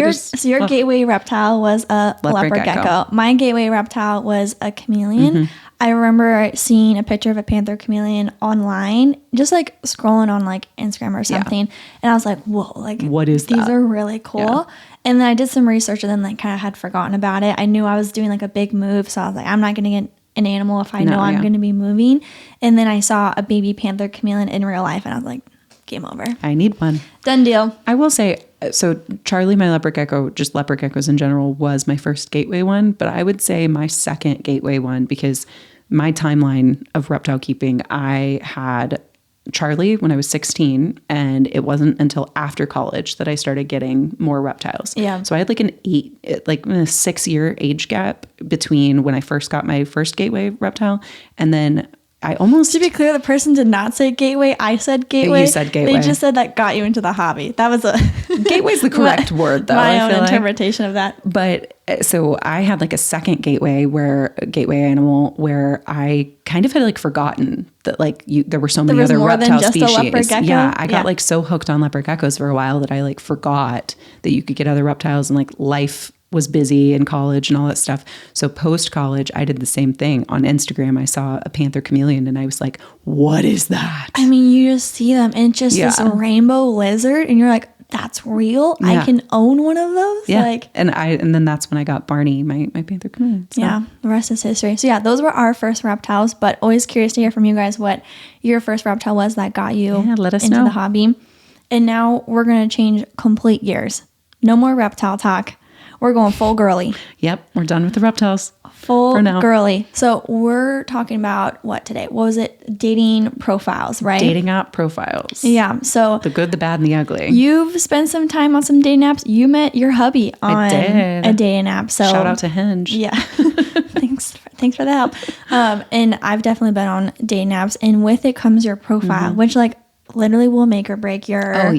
your gateway reptile was a leopard gecko. My gateway reptile was a chameleon. Mm-hmm. I remember seeing a picture of a panther chameleon online, just like scrolling on like Instagram or something. Yeah. And I was like, whoa, like what is these that? Are really cool. Yeah. And then I did some research and then like kind of had forgotten about it. I knew I was doing like a big move. So I was like, I'm not going to get an animal if I know I'm going to be moving. And then I saw a baby panther chameleon in real life and I was like, game over. I need one. Done deal. I will say, so Charlie, my leopard gecko, just leopard geckos in general, was my first gateway one. But I would say my second gateway one, because my timeline of reptile keeping, I had Charlie when I was 16, and it wasn't until after college that I started getting more reptiles. Yeah. So I had like a 6-year age gap between when I first got my first gateway reptile, and then I almost... To be clear, the person did not say gateway. I said gateway. You said gateway. They just said that got you into the hobby. That was a... Gateway's the correct word, though. My own interpretation of that. But so I had like a second gateway animal where I kind of had like forgotten that like there were so many other reptile species. Yeah, I got like so hooked on leopard geckos for a while that I like forgot that you could get other reptiles, and like life was busy in college and all that stuff. So post-college, I did the same thing. On Instagram, I saw a panther chameleon and I was like, what is that? I mean, you just see them and it's just this rainbow lizard and you're like, that's real? Yeah. I can own one of those? Yeah. Like, and then that's when I got Barney, my panther chameleon. So. Yeah, the rest is history. So yeah, those were our first reptiles, but always curious to hear from you guys what your first reptile was that got you let us into know. The hobby. And now we're going to change complete gears. No more reptile talk. We're going full girly. Yep, we're done with the reptiles. Full girly. So we're talking about what today? What was it? Dating profiles, right? Dating app profiles. Yeah. So the good, the bad, and the ugly. You've spent some time on some dating apps. You met your hubby on a dating app. So shout out to Hinge. Yeah. Thanks for the help. And I've definitely been on dating apps, and with it comes your profile, which like literally will make or break your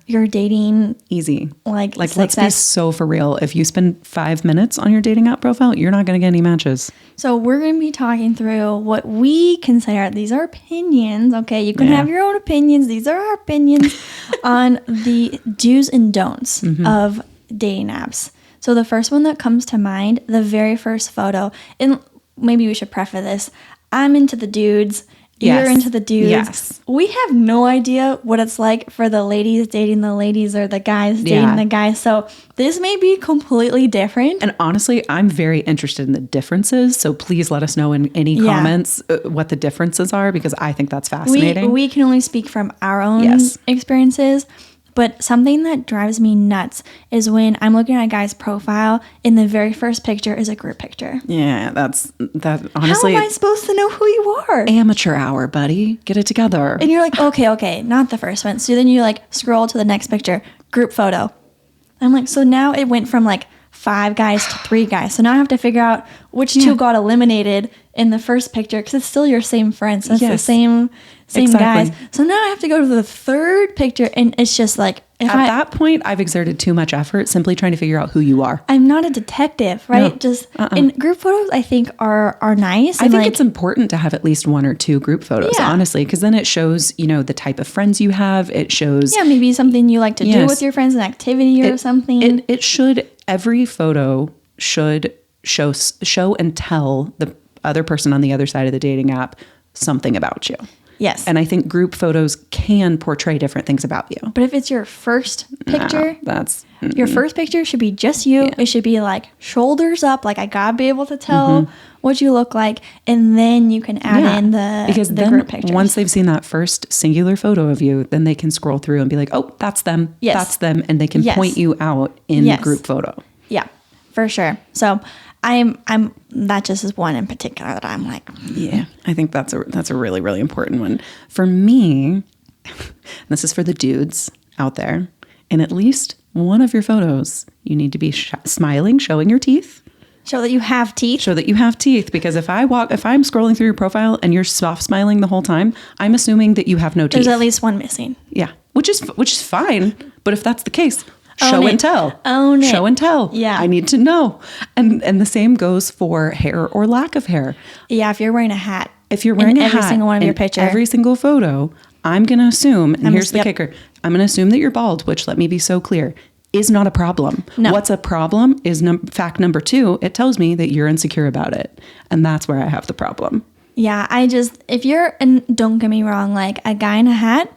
your dating easy. Like let's be so for real. If you spend 5 minutes on your dating app profile, you're not going to get any matches. So we're going to be talking through what we consider, these are opinions, okay? You can have your own opinions. These are our opinions on the do's and don'ts of dating apps. So the first one that comes to mind, the very first photo, and maybe we should preface this, I'm into the dudes. Yes. You're into the dudes. Yes. We have no idea what it's like for the ladies dating the ladies or the guys dating the guys. So this may be completely different. And honestly, I'm very interested in the differences. So please let us know in any comments what the differences are, because I think that's fascinating. We can only speak from our own experiences. But something that drives me nuts is when I'm looking at a guy's profile and the very first picture is a group picture. Yeah, that honestly. How am I supposed to know who you are? Amateur hour, buddy. Get it together. And you're like, okay, not the first one. So then you like scroll to the next picture, group photo. I'm like, so now it went from like 5 guys to 3 guys. So now I have to figure out which 2 got eliminated in the first picture, because it's still your same friends. So it's the same guys. So now I have to go to the third picture, and it's just like at that point I've exerted too much effort simply trying to figure out who you are. I'm not a detective, right? No. Just and group photos I think are nice. I think it's important to have at least 1 or 2 group photos, honestly, because then it shows, the type of friends you have. It shows maybe something you like to do with your friends, an activity or something. It should, every photo should show and tell the other person on the other side of the dating app something about you. Yes. And I think group photos can portray different things about you. But if it's your first picture, your first picture should be just you. Yeah. It should be like shoulders up. Like I gotta be able to tell what you look like. And then you can add in the group pictures. Once they've seen that first singular photo of you, then they can scroll through and be like, oh, that's them. Yes. That's them. And they can point you out in the group photo. Yeah, for sure. So I'm that just is one in particular that I'm like, yeah, I think that's a really, really important one for me. This is for the dudes out there. In at least one of your photos, you need to be smiling, showing your teeth. Show that you have teeth. Show that you have teeth, because if I'm scrolling through your profile and you're soft smiling the whole time, I'm assuming that you have no teeth. There's at least one missing. Yeah, which is fine. But if that's the case, show and tell. Own it. Show and tell. Yeah. I need to know. And the same goes for hair or lack of hair. Yeah, if you're wearing a hat. If you're wearing a hat every single one of your pictures. Every single photo, I'm going to assume, and here's the kicker, I'm going to assume that you're bald, which, let me be so clear, is not a problem. No. What's a problem is fact number 2, it tells me that you're insecure about it. And that's where I have the problem. Yeah, and don't get me wrong, like a guy in a hat,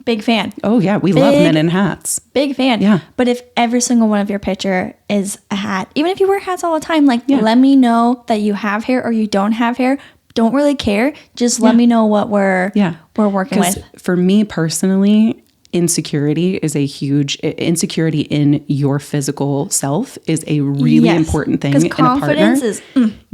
big fan. Oh, yeah. We love men in hats. Big fan. Yeah. But if every single one of your picture is a hat, even if you wear hats all the time, like let me know that you have hair or you don't have hair. Don't really care. Just let me know what we're working with. For me personally, insecurity in your physical self is a really important thing in a partner. Because confidence is...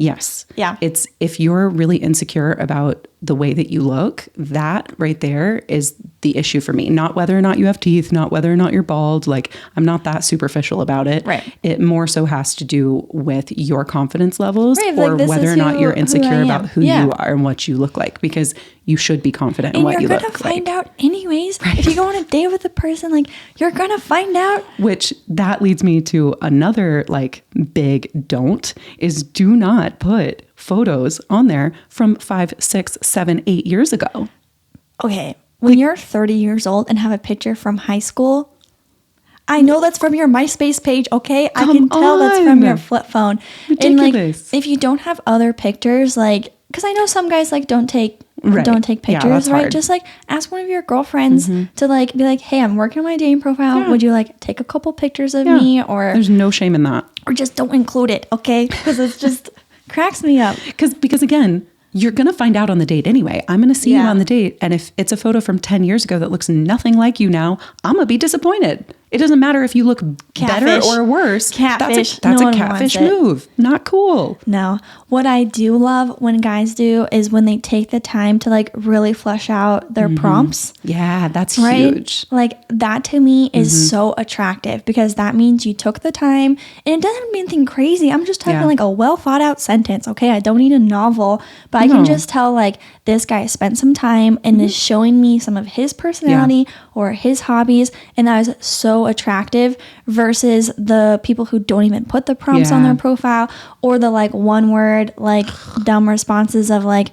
Yes. Yeah. It's if you're really insecure about the way that you look, that right there is the issue for me. Not whether or not you have teeth, not whether or not you're bald. Like, I'm not that superficial about it. Right. It more so has to do with your confidence levels, right, or whether or not you're insecure about who you are and what you look like, because you should be confident in what you look like. And you're going to find out anyways. Right. If you go on a date with a person, like, you're going to find out. Which that leads me to another like big don't, is do not put photos on there from 5, 6, 7, 8 years ago. Okay. When you're 30 years old and have a picture from high school, I know that's from your MySpace page, okay? I can tell that's from your flip phone. Ridiculous. And like, if you don't have other pictures, like, because I know some guys like don't take pictures, right? Hard. Just like ask one of your girlfriends to like be like, hey, I'm working on my dating profile. Yeah. Would you like take a couple pictures of me? Or there's no shame in that. Or just don't include it, okay? Because it's just cracks me up. Because again, you're going to find out on the date anyway. I'm going to see you on the date. And if it's a photo from 10 years ago that looks nothing like you now, I'm going to be disappointed. It doesn't matter if you look better or worse. Catfish. That's a catfish move. Not cool. No. What I do love when guys do is when they take the time to like really flesh out their prompts. Yeah, that's huge. Like that to me is so attractive because that means you took the time, and it doesn't mean anything crazy. I'm just typing like a well thought out sentence. Okay. I don't need a novel, but I can just tell like this guy spent some time and is showing me some of his personality or his hobbies. And that is so attractive versus the people who don't even put the prompts on their profile, or the like one word, like dumb responses of like,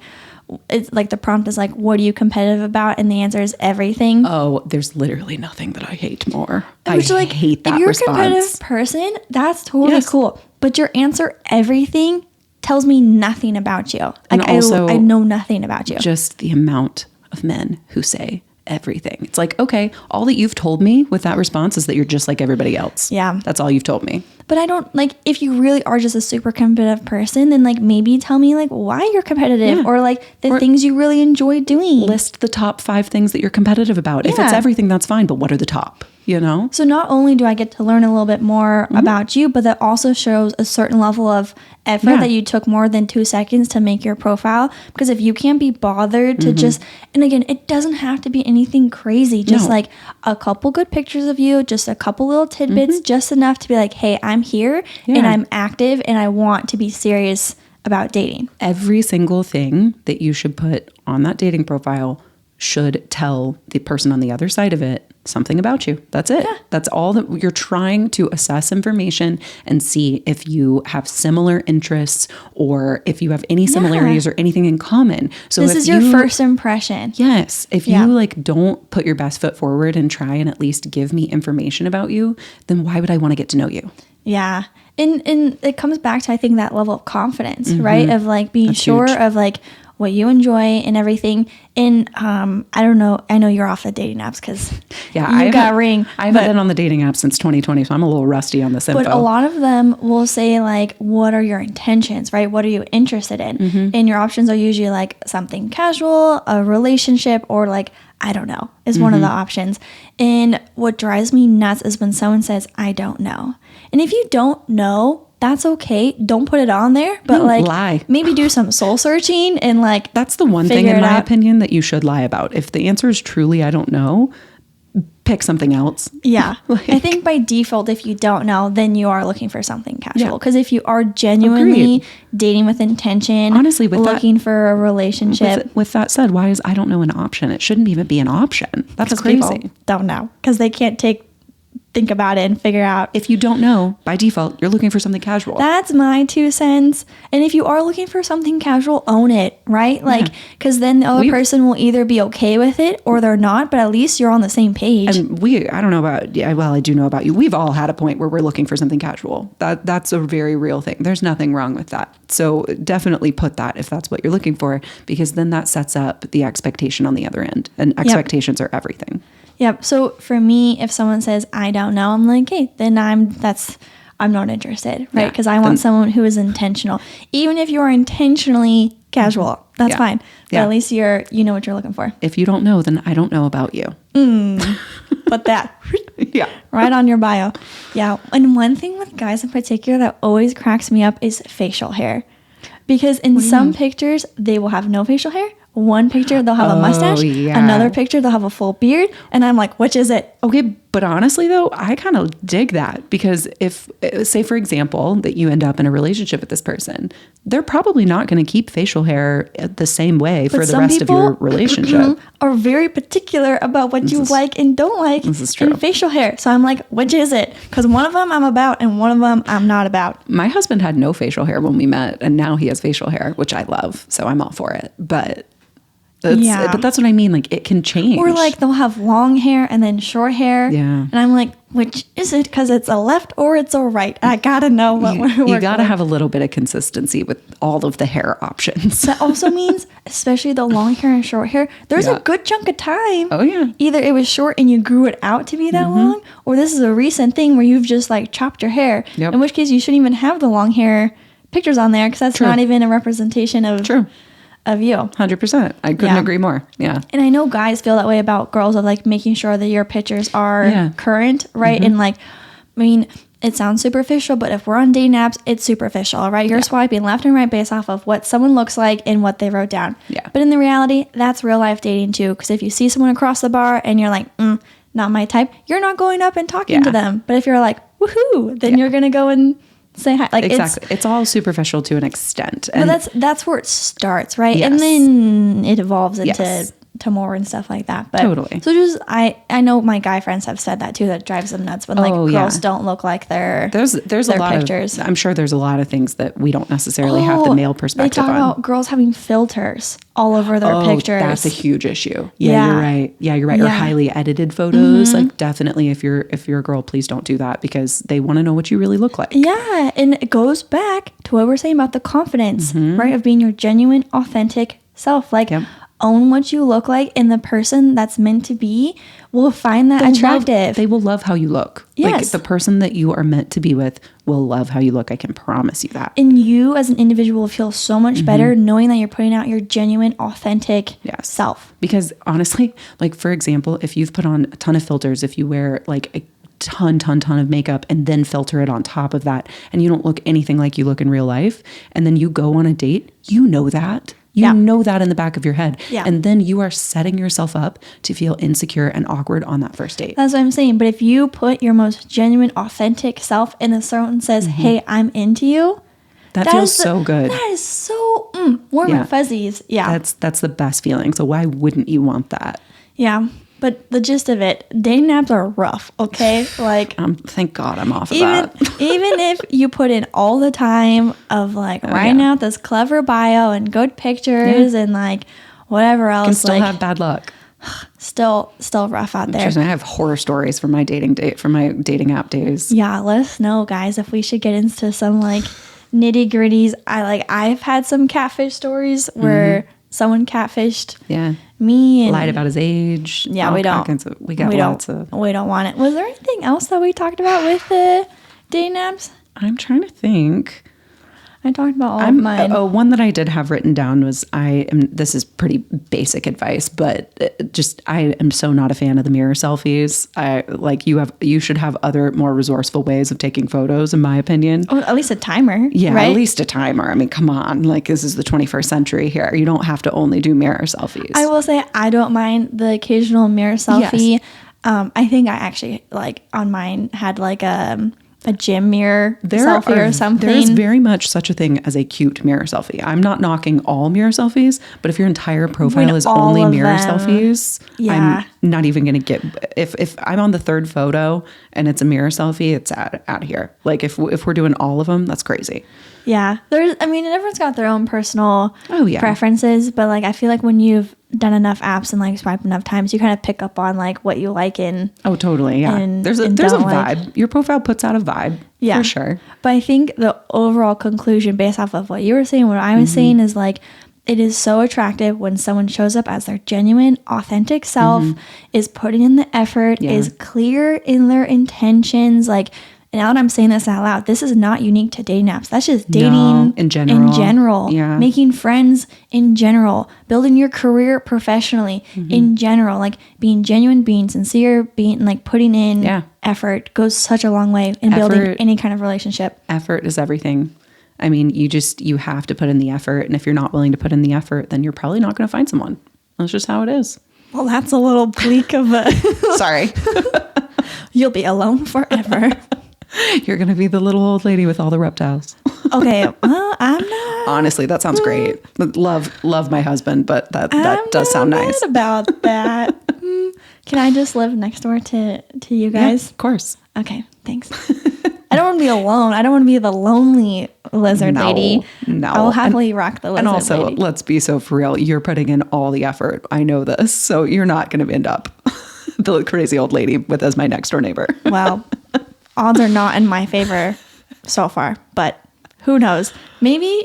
it's like the prompt is like, what are you competitive about? And the answer is everything. Oh, there's literally nothing that I hate more. Which, I hate that response. If you're a competitive person, that's totally cool. But your answer, everything, tells me nothing about you. Like, and also, I know nothing about you. Just the amount of men who say everything. It's like, okay, all that you've told me with that response is that you're just like everybody else. Yeah. That's all you've told me. But I don't, like, if you really are just a super competitive person, then like maybe tell me like why you're competitive or like the things you really enjoy doing. List the top 5 things that you're competitive about. If it's everything, that's fine. But what are the top? You know? So not only do I get to learn a little bit more about you, but that also shows a certain level of effort that you took more than 2 seconds to make your profile. Because if you can't be bothered to just, and again, it doesn't have to be anything crazy. Just like a couple good pictures of you, just a couple little tidbits, just enough to be like, hey, I'm here and I'm active and I want to be serious about dating. Every single thing that you should put on that dating profile should tell the person on the other side of it something about you. That's it. Yeah. That's all that you're trying to assess information and see if you have similar interests or if you have any similarities or anything in common. So this is your first impression. Yes. If you like don't put your best foot forward and try and at least give me information about you, then why would I want to get to know you? Yeah. And it comes back to, I think, that level of confidence, right? Of like being sure of like what you enjoy and everything. And I don't know. I know you're off the dating apps because you got Ring. I haven't been on the dating app since 2020, so I'm a little rusty on this info. But a lot of them will say like, what are your intentions, right? What are you interested in? And your options are usually like something casual, a relationship, or like, I don't know, is one of the options. And what drives me nuts is when someone says, I don't know. And if you don't know, that's okay. Don't put it on there, but lie. Maybe do some soul searching and like, that's the one thing in my opinion that you should lie about. If the answer is truly, I don't know, pick something else. Yeah. I think by default, if you don't know, then you are looking for something casual. Because if you are genuinely dating with intention, honestly, with looking for a relationship. With that said, why is I don't know an option? It shouldn't even be an option. That's crazy. People don't know because they can't think about it and figure out. If you don't know, by default, you're looking for something casual. That's my 2 cents. And if you are looking for something casual, own it, right? Like, because then the other person will either be okay with it or they're not, but at least you're on the same page. And I don't know about, I do know about you. We've all had a point where we're looking for something casual. That's a very real thing. There's nothing wrong with that. So definitely put that if that's what you're looking for, because then that sets up the expectation on the other end. And expectations are everything. Yep. So for me, if someone says, I don't know, I'm like, hey, then I'm not interested, right? Because I want someone who is intentional. Even if you are intentionally casual, that's fine. But at least you know what you're looking for. If you don't know, then I don't know about you. Put that right on your bio. Yeah. And one thing with guys in particular that always cracks me up is facial hair. Because in some pictures, they will have no facial hair. One picture, they'll have a mustache. Another picture, they'll have a full beard. And I'm like, which is it? Okay, but honestly, though, I kind of dig that. Because if, say, for example, that you end up in a relationship with this person, they're probably not going to keep facial hair the same way for the rest of your relationship. Are very particular about what you like and don't like in facial hair. So I'm like, which is it? Because one of them I'm about and one of them I'm not about. My husband had no facial hair when we met, and now he has facial hair, which I love. So I'm all for it. But that's what I mean. Like, it can change. Or like they'll have long hair and then short hair. Yeah. And I'm like, which is it? Because it's a left or it's a right. I gotta know what we're You gotta have a little bit of consistency with all of the hair options. That also means, especially the long hair and short hair, there's a good chunk of time. Oh yeah. Either it was short and you grew it out to be that long, or this is a recent thing where you've just like chopped your hair. In which case you shouldn't even have the long hair pictures on there because that's not even a representation of of you. 100%. I couldn't agree more. Yeah. And I know guys feel that way about girls, of like making sure that your pictures are current, right? And like, I mean, it sounds superficial, but if we're on dating apps, it's superficial, right? You're swiping left and right based off of what someone looks like and what they wrote down. Yeah. But in the reality, that's real life dating too. Because if you see someone across the bar and you're like, not my type, you're not going up and talking to them. But if you're like, woohoo, then you're going to go and say hi. Like, exactly. It's all superficial to an extent. And but that's where it starts, right? Yes. And then it evolves into to more and stuff like that. But totally. So just I know my guy friends have said that too. That drives them nuts when like girls don't look like their there's a lot pictures. I'm sure there's a lot of things that we don't necessarily have the male perspective on. They talk about girls having filters all over their pictures. That's a huge issue. Yeah, you're right. Yeah, you're right. Or highly edited photos. Like definitely if you're a girl, please don't do that because they want to know what you really look like. Yeah. And it goes back to what we're saying about the confidence, right? Of being your genuine, authentic self. Like own what you look like, and the person that's meant to be will find that attractive. They will love how you look. Yes. Like the person that you are meant to be with will love how you look. I can promise you that. And you as an individual will feel so much better knowing that you're putting out your genuine, authentic self. Because honestly, like for example, if you've put on a ton of filters, if you wear like a ton of makeup and then filter it on top of that, and you don't look anything like you look in real life, and then you go on a date, you know that. You know that in the back of your head. Yeah. And then you are setting yourself up to feel insecure and awkward on that first date. That's what I'm saying. But if you put your most genuine, authentic self and someone says, hey, I'm into you. That feels so good. That is so warm and fuzzies. Yeah. That's the best feeling. So why wouldn't you want that? Yeah. But the gist of it, dating apps are rough, okay? Like, thank God I'm off of that. Even if you put in all the time of like writing out this clever bio and good pictures and like whatever else, you can still like, have bad luck. Still rough out there. I have horror stories from my dating app days. Yeah, let us know, guys, if we should get into some like nitty gritties. I've had some catfish stories where someone catfished me and lied about his age. Yeah, we don't want it. Was there anything else that we talked about with the dating apps? I'm trying to think. I talked about all of mine. One that I did have written down was this is pretty basic advice, but I am so not a fan of the mirror selfies. You should have other more resourceful ways of taking photos, in my opinion. Oh, at least a timer. Yeah, right? At least a timer. I mean, come on. Like, this is the 21st century here. You don't have to only do mirror selfies. I will say I don't mind the occasional mirror selfie. Yes. I think I actually on mine had like a gym mirror selfie or something. There's very much such a thing as a cute mirror selfie. I'm not knocking all mirror selfies, but if your entire profile is only mirror selfies, I'm not even going to get... If I'm on the third photo and it's a mirror selfie, it's out of here. Like if we're doing all of them, that's crazy. Yeah. Everyone's got their own personal preferences, but like I feel like when you've done enough apps and like swiped enough times, you kind of pick up on like what you like and totally, yeah. There's a vibe. Your profile puts out a vibe, for sure. But I think the overall conclusion based off of what you were saying, what I was saying is like it is so attractive when someone shows up as their genuine, authentic self, is putting in the effort, is clear in their intentions, like. And now that I'm saying this out loud, this is not unique to dating apps. That's just dating in general. Yeah. Making friends in general. Building your career professionally in general. Like being genuine, being sincere, being like putting in effort goes such a long way in building any kind of relationship. Effort is everything. I mean, you have to put in the effort. And if you're not willing to put in the effort, then you're probably not going to find someone. That's just how it is. Well, that's a little bleak of a... Sorry. You'll be alone forever. You're going to be the little old lady with all the reptiles. Okay. Well, I'm not. Honestly, that sounds great. Love my husband, but that does sound nice. I'm not about that. Can I just live next door to you guys? Yeah, of course. Okay. Thanks. I don't want to be alone. I don't want to be the lonely lizard lady. No. I will happily rock the lizard lady. And also, let's be so for real. You're putting in all the effort. I know this. So you're not going to end up the crazy old lady as my next door neighbor. Well, odds are not in my favor so far, but who knows? Maybe,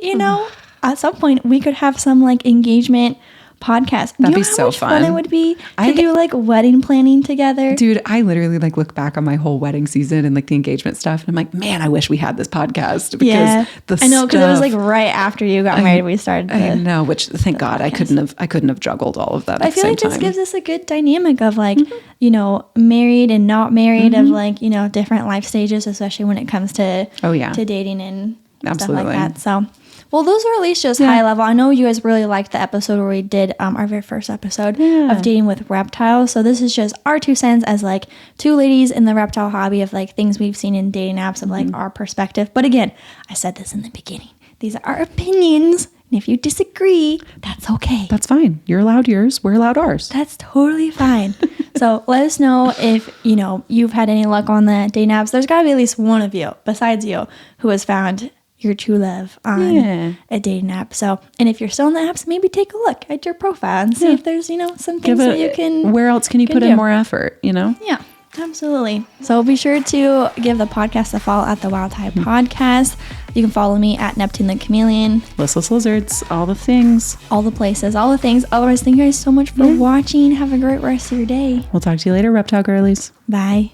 at some point we could have some like engagement podcast. That'd Do be you know how so much fun it would be to do like wedding planning together? Dude, I literally like look back on my whole wedding season and like the engagement stuff, and I'm like, man, I wish we had this podcast because I know, because it was like right after you got married we started. I know, which thank God I couldn't have juggled all of that. I feel like this gives us a good dynamic of like you know, married and not married, of like, you know, different life stages, especially when it comes to to dating and stuff like that. So. Well, those are at least just high level. I know you guys really liked the episode where we did our very first episode of dating with reptiles. So this is just our 2 cents as like 2 ladies in the reptile hobby of like things we've seen in dating apps of like our perspective. But again, I said this in the beginning. These are our opinions. And if you disagree, that's okay. That's fine. You're allowed yours. We're allowed ours. That's totally fine. So let us know if, you know, you've had any luck on the dating apps. There's got to be at least one of you besides you who has found your true love on a dating app. So, and if you're still in the apps, maybe take a look at your profile and see if there's, you know, some things that you can. Where else can you put in more effort, you know? Yeah, absolutely. So be sure to give the podcast a follow at the Wild Type Podcast. You can follow me at Neptune the Chameleon. Listless Lizards, all the things. All the places, all the things. Otherwise, thank you guys so much for watching. Have a great rest of your day. We'll talk to you later, reptile girlies. Bye.